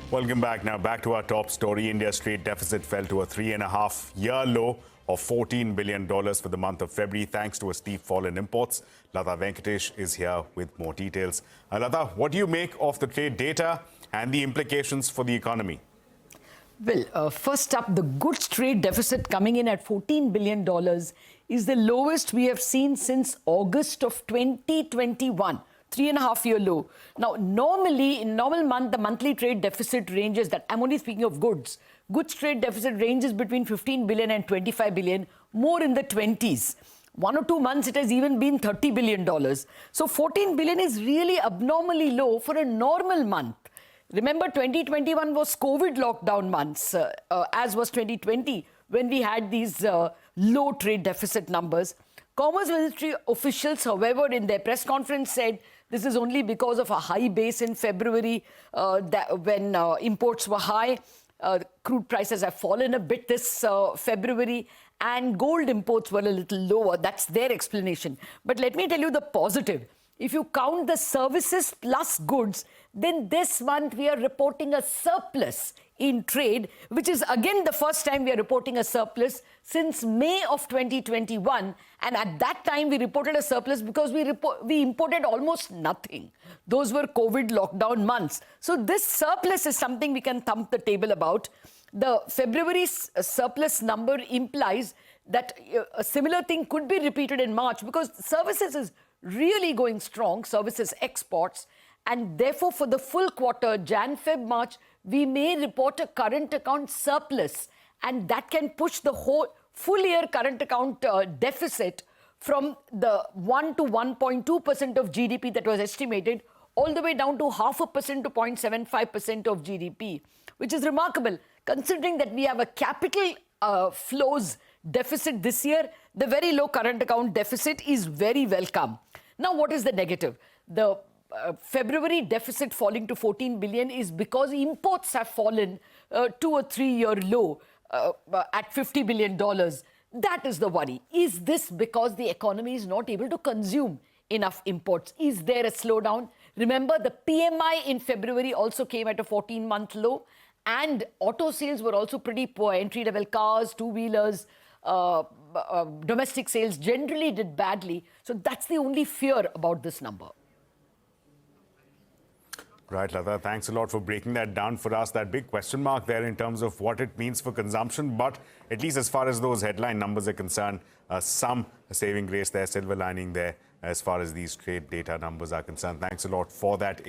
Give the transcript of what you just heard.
Welcome back. Now back to our top story. India's trade deficit fell to a 3.5-year low of $14 billion for the month of February, thanks to a steep fall in imports. Latha Venkatesh is here with more details. Latha, what do you make of the trade data and the implications for the economy? Well, first up, the goods trade deficit coming in at $14 billion is the lowest we have seen since August of 2021. 3.5-year low. Now, normally, in normal month, the monthly trade deficit ranges, that I'm only speaking of goods. Goods trade deficit ranges between 15 billion and 25 billion, more in the 20s. 1 or 2 months, it has even been $30 billion. So 14 billion is really abnormally low for a normal month. Remember, 2021 was COVID lockdown months, as was 2020, when we had these low trade deficit numbers. Commerce Ministry officials, however, in their press conference said this is only because of a high base in February when imports were high. Crude prices have fallen a bit this February, and gold imports were a little lower. That's their explanation. But let me tell you the positive. If you count the services plus goods, then this month we are reporting a surplus in trade, which is again the first time we are reporting a surplus since May of 2021. And at that time, we reported a surplus because we imported almost nothing. Those were COVID lockdown months. So this surplus is something we can thump the table about. The February surplus number implies that a similar thing could be repeated in March, because services is really going strong, services exports, and therefore for the full quarter, Jan, Feb, March, we may report a current account surplus, and that can push the whole full year current account deficit from the 1 to 1.2% of GDP that was estimated all the way down to 0.5% to 0.75% of GDP, which is remarkable considering that we have a capital flows deficit this year. The very low current account deficit is very welcome. Now, what is the negative? The February deficit falling to 14 billion is because imports have fallen to a 3-year low at $50 billion. That is the worry. Is this because the economy is not able to consume enough imports? Is there a slowdown? Remember, the PMI in February also came at a 14-month low, and auto sales were also pretty poor. Entry-level cars, two-wheelers, domestic sales generally did badly. So that's the only fear about this number. Right, Latha, thanks a lot for breaking that down for us. That big question mark there in terms of what it means for consumption. But at least as far as those headline numbers are concerned, some saving grace there, silver lining there as far as these trade data numbers are concerned. Thanks a lot for that.